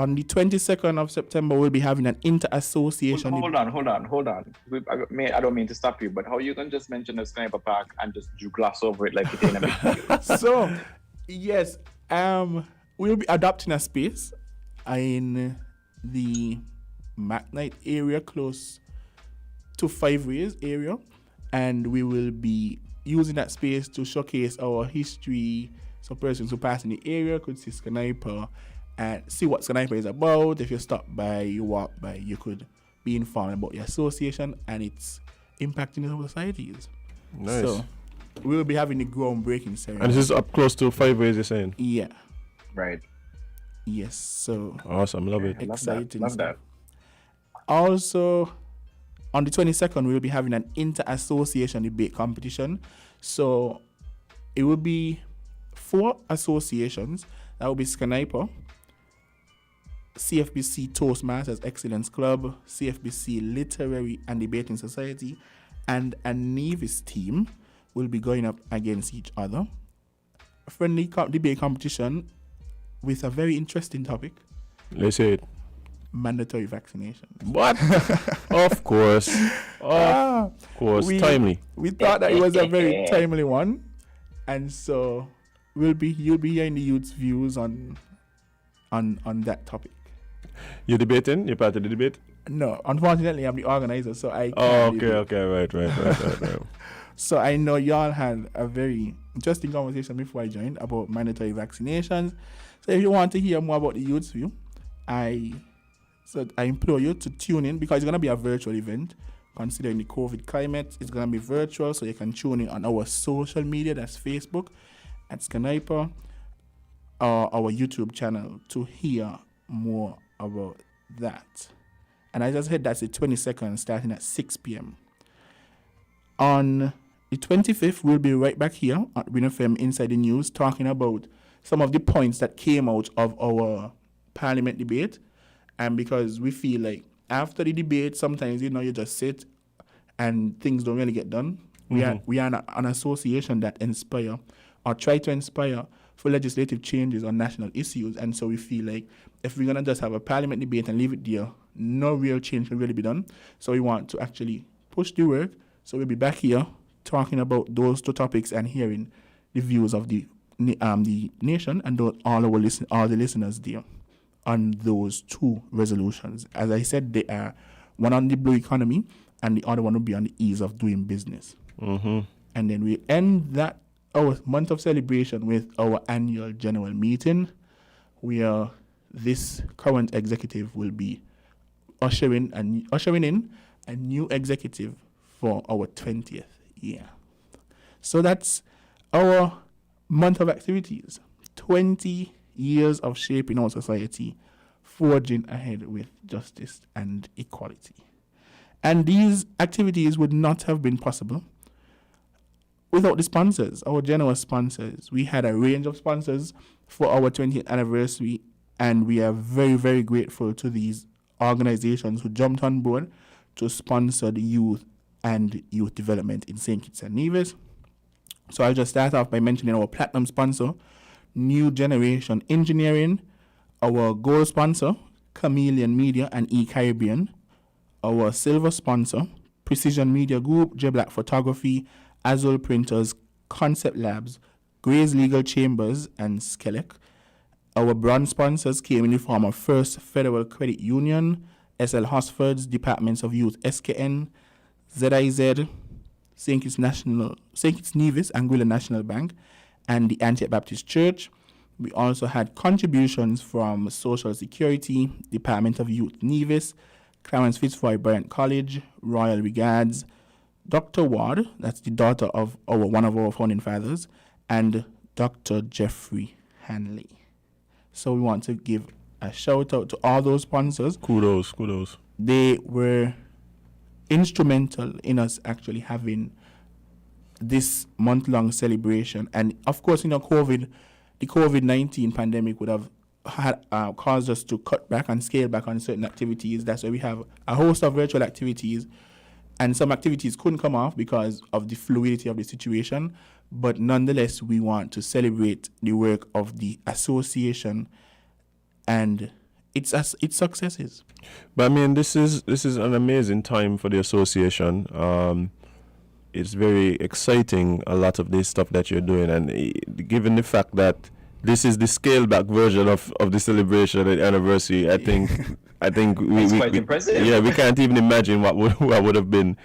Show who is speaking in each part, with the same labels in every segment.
Speaker 1: On the 22nd of September, we'll be having an inter-association.
Speaker 2: Hold on. I don't mean to stop you, but how you can just mention the SKNYPA Park and just gloss over it like it ain't a big deal?
Speaker 1: So, yes, we'll be adopting a space in the McKnight area close to 5 Ways area, and we will be using that space to showcase our history. So persons who pass in the area could see SKNYPA and see what SKNYPA is about. If you stop by, you walk by, you could be informed about the association and its impact in our societies.
Speaker 3: Nice.
Speaker 1: So we'll be having the groundbreaking ceremony.
Speaker 3: And this is up close to 5 Ways, you're saying?
Speaker 1: Yeah.
Speaker 2: Right.
Speaker 1: Yes. So
Speaker 3: awesome. Love it.
Speaker 1: Exciting.
Speaker 2: Love that.
Speaker 1: Also, on the 22nd, we'll be having an inter-association debate competition. So it will be 4 associations. That will be SKNYPA, CFBC Toastmasters Excellence Club, CFBC Literary and Debating Society, and a Nevis team will be going up against each other. A friendly debate competition with a very interesting topic.
Speaker 3: Let's say it.
Speaker 1: Mandatory vaccination.
Speaker 3: What? Of course. Timely.
Speaker 1: We thought that it was a very timely one, and so you'll be hearing the youth's views on that topic.
Speaker 3: You're debating? You're part of the debate?
Speaker 1: No, unfortunately, I'm the organizer, so I can't
Speaker 3: right.
Speaker 1: So I know y'all had a very interesting conversation before I joined about mandatory vaccinations. So if you want to hear more about the youth's view, I implore you to tune in, because it's going to be a virtual event. Considering the COVID climate, it's going to be virtual, so you can tune in on our social media, that's Facebook, at SKNYPA, or our YouTube channel to hear more about that. And I just heard that's the 22nd, starting at 6 p.m. On the 25th, we'll be right back here at WINNFM Inside the News, talking about some of the points that came out of our parliament debate. And because we feel like after the debate, sometimes, you just sit and things don't really get done. Mm-hmm. We are an association that inspire or try to inspire for legislative changes on national issues. And so we feel like if we're going to just have a parliament debate and leave it there, no real change can really be done. So we want to actually push the work. So we'll be back here talking about those 2 topics and hearing the views of the nation and all the listeners there on those 2 resolutions. As I said, they are one on the blue economy and the other one will be on the ease of doing business.
Speaker 3: Mm-hmm.
Speaker 1: And then we end our month of celebration with our annual general meeting, where this current executive will be ushering in a new executive for our 20th year. So that's our month of activities. 20 years of shaping our society, forging ahead with justice and equality. And these activities would not have been possible without the sponsors, our generous sponsors. We had a range of sponsors for our 20th anniversary, and we are very, very grateful to these organizations who jumped on board to sponsor the youth and youth development in St. Kitts and Nevis. So I'll just start off by mentioning our platinum sponsor, New Generation Engineering, our gold sponsor, Chameleon Media and E-Caribbean, our silver sponsor, Precision Media Group, J Black Photography, Azul Printers, Concept Labs, Gray's Legal Chambers, and Skelec. Our bronze sponsors came in the form of First Federal Credit Union, SL Hosford's Departments of Youth, SKN, ZIZ, St. Kitts Nevis, Anguilla National Bank, and the Antioch-Baptist Church. We also had contributions from Social Security, Department of Youth Nevis, Clarence Fitzroy Bryant College, Royal Regards, Dr. Ward, that's the daughter of one of our founding fathers, and Dr. Jeffrey Hanley. So we want to give a shout out to all those sponsors.
Speaker 3: Kudos.
Speaker 1: They were instrumental in us actually having this month-long celebration. And of course, the COVID-19 pandemic would have had caused us to cut back and scale back on certain activities. That's why we have a host of virtual activities, and some activities couldn't come off because of the fluidity of the situation. But nonetheless, we want to celebrate the work of the association and it's successes.
Speaker 3: But I mean, this is an amazing time for the association. It's very exciting, a lot of this stuff that you're doing, and given the fact that this is the scaled back version of the celebration and anniversary, I think
Speaker 2: It's quite impressive.
Speaker 3: Yeah, we can't even imagine what would have been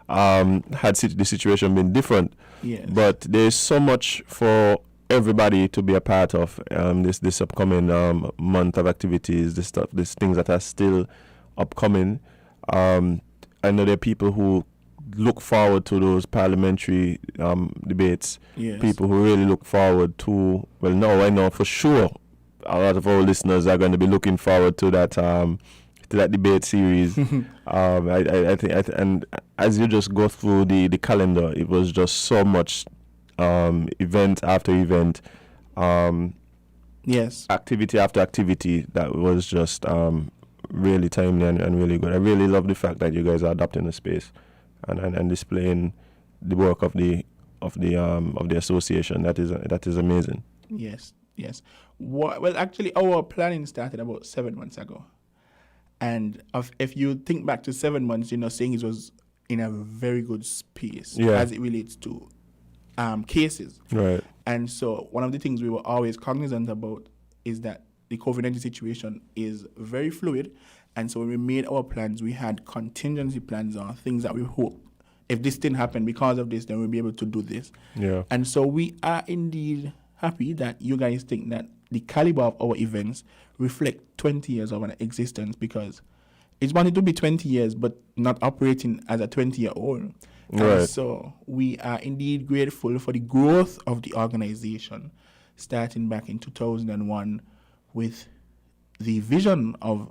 Speaker 3: had the situation been different.
Speaker 1: Yes.
Speaker 3: But there's so much for everybody to be a part of this upcoming month of activities, these things that are still upcoming. I know there are people who look forward to those parliamentary debates.
Speaker 1: Yes.
Speaker 3: People who really look forward to, well, no, I know for sure a lot of our listeners are going to be looking forward to that debate series. I think, and as you just go through the calendar, it was just so much event after event,
Speaker 1: Yes.
Speaker 3: activity after activity that was just really timely and really good. I really love the fact that you guys are adopting the space and displaying the work of the association. That is amazing.
Speaker 1: Yes. Well, actually, our planning started about 7 months ago. And if you think back to 7 months, saying it was in a very good space as it relates to cases.
Speaker 3: Right.
Speaker 1: And so one of the things we were always cognizant about is that the COVID-19 situation is very fluid. And so when we made our plans, we had contingency plans on things that we hope, if this didn't happen because of this, then we'll be able to do this.
Speaker 3: Yeah.
Speaker 1: And so we are indeed happy that you guys think that the caliber of our events reflect 20 years of an existence, because it's wanted to be 20 years but not operating as a 20-year-old.
Speaker 3: Right.
Speaker 1: And so we are indeed grateful for the growth of the organization, starting back in 2001 with the vision of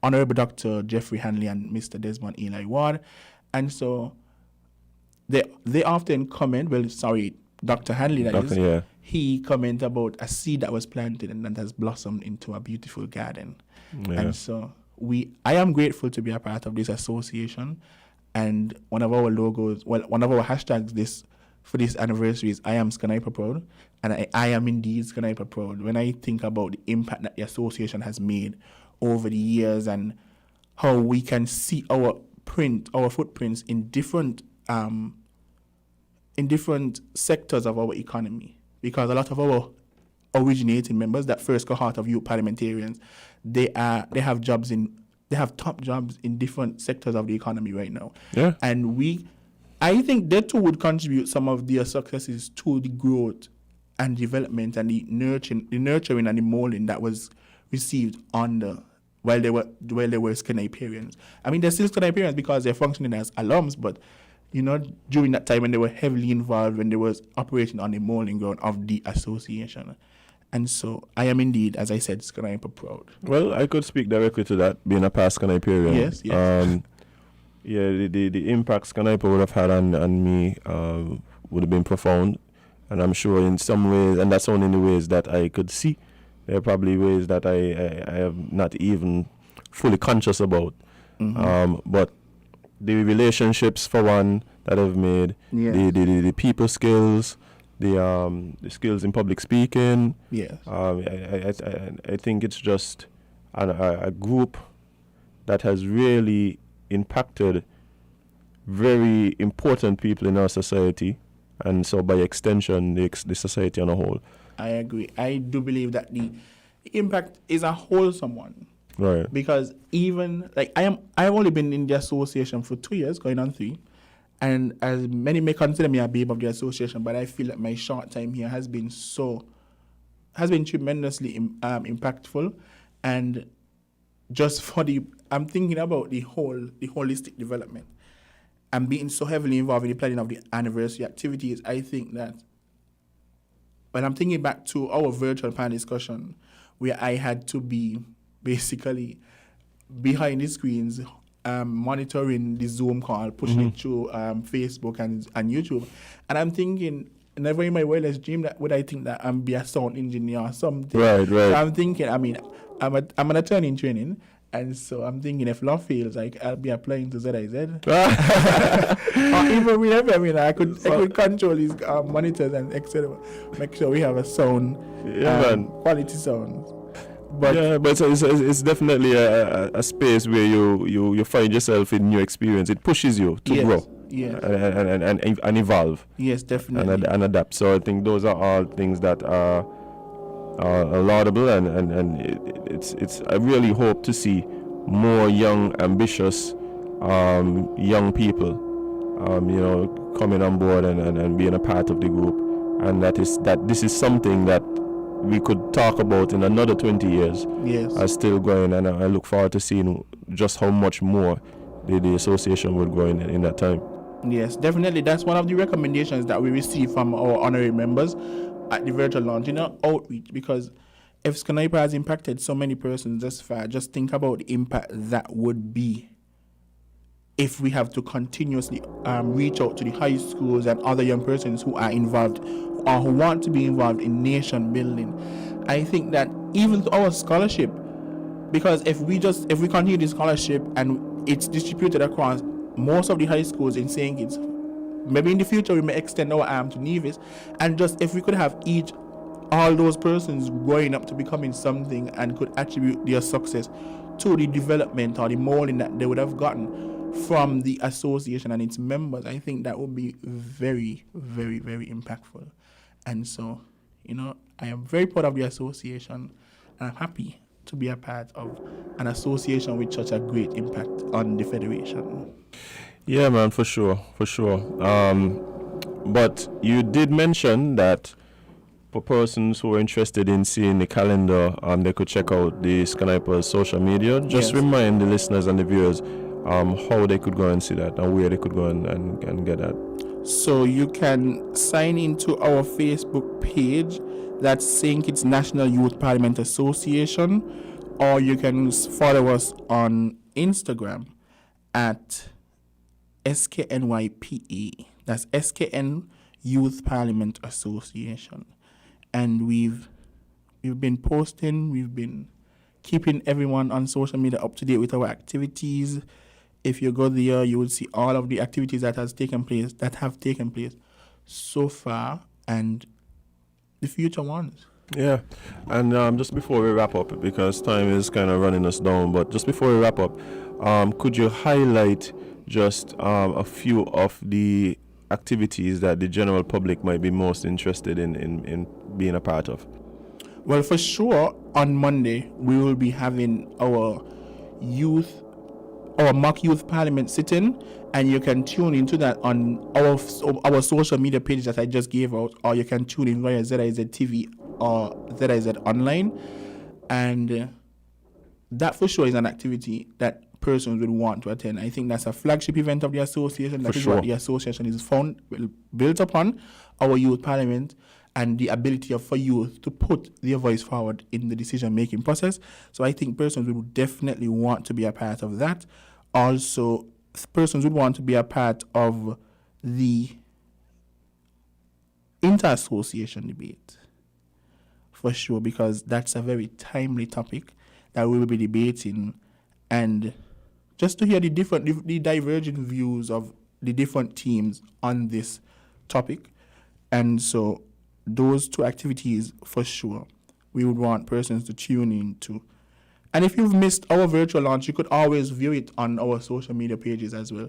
Speaker 1: Honorable Dr. Jeffrey Hanley and Mr. Desmond Eli Ward. And so they often comment, Dr. Hanley,
Speaker 3: Yeah.
Speaker 1: he comment about a seed that was planted and that has blossomed into a beautiful garden.
Speaker 3: Yeah.
Speaker 1: And so I am grateful to be a part of this association. And one of our hashtags for this anniversary is I am SKNYPA proud. And I am indeed SKNYPA proud when I think about the impact that the association has made over the years and how we can see our footprints in different sectors of our economy. Because a lot of our originating members, that first cohort of youth parliamentarians, they have top jobs in different sectors of the economy right now.
Speaker 3: Yeah.
Speaker 1: And I think that too would contribute some of their successes to the growth and development and the nurturing and the molding that was received while they were SKNYParians. I mean, they're still SKNYParians because they're functioning as alums, but during that time when they were heavily involved, when they was operating on the molding ground of the association. And so I am indeed, as I said, SKNYPA proud.
Speaker 3: Well, I could speak directly to that, being a past SKNYParian.
Speaker 1: Yes.
Speaker 3: The impact SKNYPA would have had on me would have been profound. And I'm sure in some ways, and that's only in the ways that I could see, there are probably ways that I am not even fully conscious about.
Speaker 1: Mm-hmm.
Speaker 3: But the relationships, for one, that I've made, the people skills, the skills in public speaking.
Speaker 1: Yes.
Speaker 3: I think it's just a group that has really impacted very important people in our society, and so by extension, the society on a whole.
Speaker 1: I agree. I do believe that the impact is a wholesome one.
Speaker 3: Right.
Speaker 1: Because even I've only been in the association for 2 years, going on 3, and as many may consider me a babe of the association, but I feel that my short time here has been tremendously impactful, and just I'm thinking about the holistic development and being so heavily involved in the planning of the anniversary activities. I think that when I'm thinking back to our virtual panel discussion, where I had to be basically behind the screens, monitoring the Zoom call, pushing it through Facebook and YouTube. And I'm thinking, never in my wildest dream would I think that I'm be a sound engineer or something.
Speaker 3: Right.
Speaker 1: So I'm thinking, I'm an attorney in training, and so I'm thinking if law fails, I'll be applying to ZIZ. Or even whenever, I could control these monitors and etc. Make sure we have a sound, quality sound.
Speaker 3: But it's definitely a space where you find yourself in new experience. It pushes you to grow.
Speaker 1: Yes.
Speaker 3: And evolve.
Speaker 1: Yes, definitely.
Speaker 3: And adapt. So I think those are all things that are laudable, and it's. I really hope to see more young, ambitious, young people, coming on board and being a part of the group, and this is something that we could talk about in another 20 years.
Speaker 1: Yes.
Speaker 3: Are still going, and I look forward to seeing just how much more the association will grow in that time.
Speaker 1: Yes, definitely. That's one of the recommendations that we receive from our honorary members at the virtual launch, outreach, because if SKNYPA has impacted so many persons thus far, just think about the impact that would be if we have to continuously reach out to the high schools and other young persons who are involved or who want to be involved in nation building. I think that even our scholarship, because if we continue the scholarship and it's distributed across most of the high schools in St. Kitts, maybe in the future we may extend our arm to Nevis, and just if we could have all those persons growing up to becoming something and could attribute their success to the development or the molding that they would have gotten from the association and its members, I think that would be very, very, very impactful. And so, I am very proud of the association, and I'm happy to be a part of an association with such a great impact on the federation.
Speaker 3: Yeah, man, for sure. But you did mention that for persons who are interested in seeing the calendar, they could check out the SKNYPA social media. Just remind the listeners and the viewers how they could go and see that and where they could go and get that.
Speaker 1: So you can sign into our Facebook page, that's St. Kitts National Youth Parliament Association, or you can follow us on Instagram at SKNYPA. That's SKN Youth Parliament Association. And we've been posting, we've been keeping everyone on social media up to date with our activities. If you go there, you will see all of the activities that have taken place so far and the future ones.
Speaker 3: Yeah, and just before we wrap up, because time is kind of running us down, but just before we wrap up, could you highlight just a few of the activities that the general public might be most interested in being a part of?
Speaker 1: Well, for sure, on Monday, we will be having our mock youth parliament sitting, and you can tune into that on our social media page that I just gave out, or you can tune in via ZIZ TV or ZIZ Online. And that for sure is an activity that persons would want to attend. I think that's a flagship event of the association. That is what the association is built upon, our youth parliament, and the ability for youth to put their voice forward in the decision-making process. So I think persons would definitely want to be a part of that. Also, persons would want to be a part of the inter-association debate, for sure, because that's a very timely topic that we will be debating, and just to hear the divergent views of the different teams on this topic. And so those two activities, for sure, we would want persons to tune in to. And if you've missed our virtual launch, you could always view it on our social media pages as well.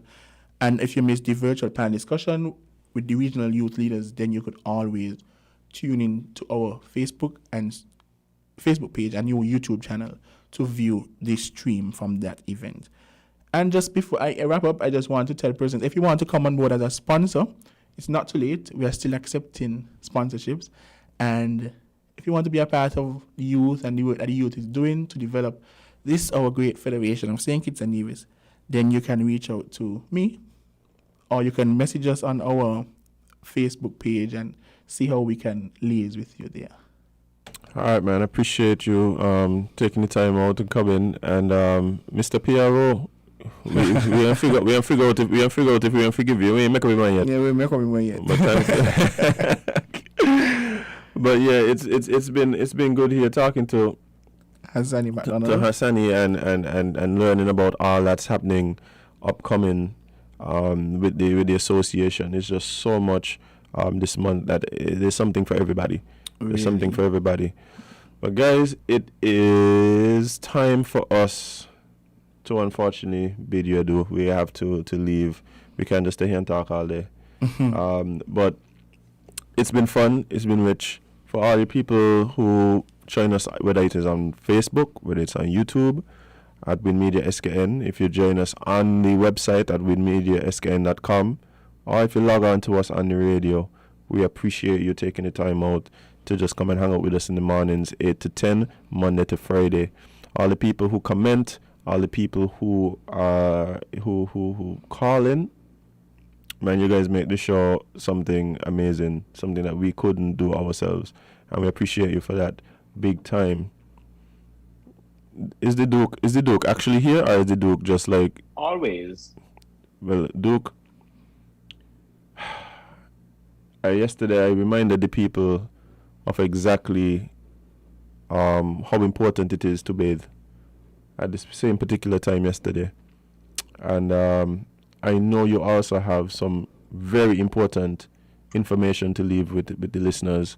Speaker 1: And if you missed the virtual panel discussion with the regional youth leaders, then you could always tune in to our Facebook page and your YouTube channel to view the stream from that event. And just before I wrap up, I just want to tell persons, if you want to come on board as a sponsor, it's not too late. We are still accepting sponsorships. And if you want to be a part of the youth and the work that the youth is doing to develop this, our great federation of St. Kitts and Nevis, then you can reach out to me, or you can message us on our Facebook page and see how we can liaise with you there.
Speaker 3: All right, man. I appreciate you taking the time out to come in. And Mr. PRO, we have figure out if we can forgive you. We ain't make up your mind yet.
Speaker 1: Yeah, we make up your mind yet.
Speaker 3: But yeah, it's been good here talking to
Speaker 1: Hassani
Speaker 3: and learning about all that's happening upcoming with the association. It's just so much this month that there's something for everybody. There's something for everybody. But guys, it is time for us to unfortunately bid you adieu. We have to leave. We can't just stay here and talk all day. But it's been fun. It's been rich. For all the people who join us, whether it is on Facebook, whether it's on YouTube, at WINNMedia SKN, if you join us on the website at WINNMediaSKN.com, or if you log on to us on the radio, we appreciate you taking the time out to just come and hang out with us in the mornings, 8 to 10, Monday to Friday. All the people who comment, all the people who who call in, man, you guys make the show something amazing, something that we couldn't do ourselves, and we appreciate you for that big time. Is the Duke actually here, or is the Duke just like
Speaker 2: Always.
Speaker 3: Well, Duke, yesterday I reminded the people of exactly how important it is to bathe at this same particular time yesterday. And I know you also have some very important information to leave with the listeners.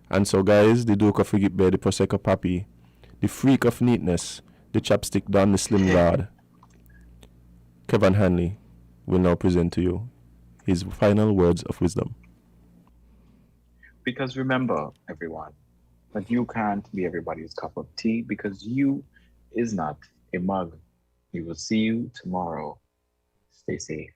Speaker 3: And so, guys, the Duke of Frigate Bay, the Prosecco Papi, the freak of neatness, the chapstick Don, the slim guard, Kevon Hanley, will now present to you his final words of wisdom.
Speaker 2: Because remember, everyone, that you can't be everybody's cup of tea, because you is not a mug. We will see you tomorrow. Stay safe.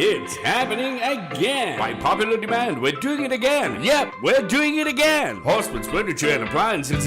Speaker 4: It's happening again. By popular demand, we're doing it again. Yep, we're doing it again. Horseman's Furniture and Appliances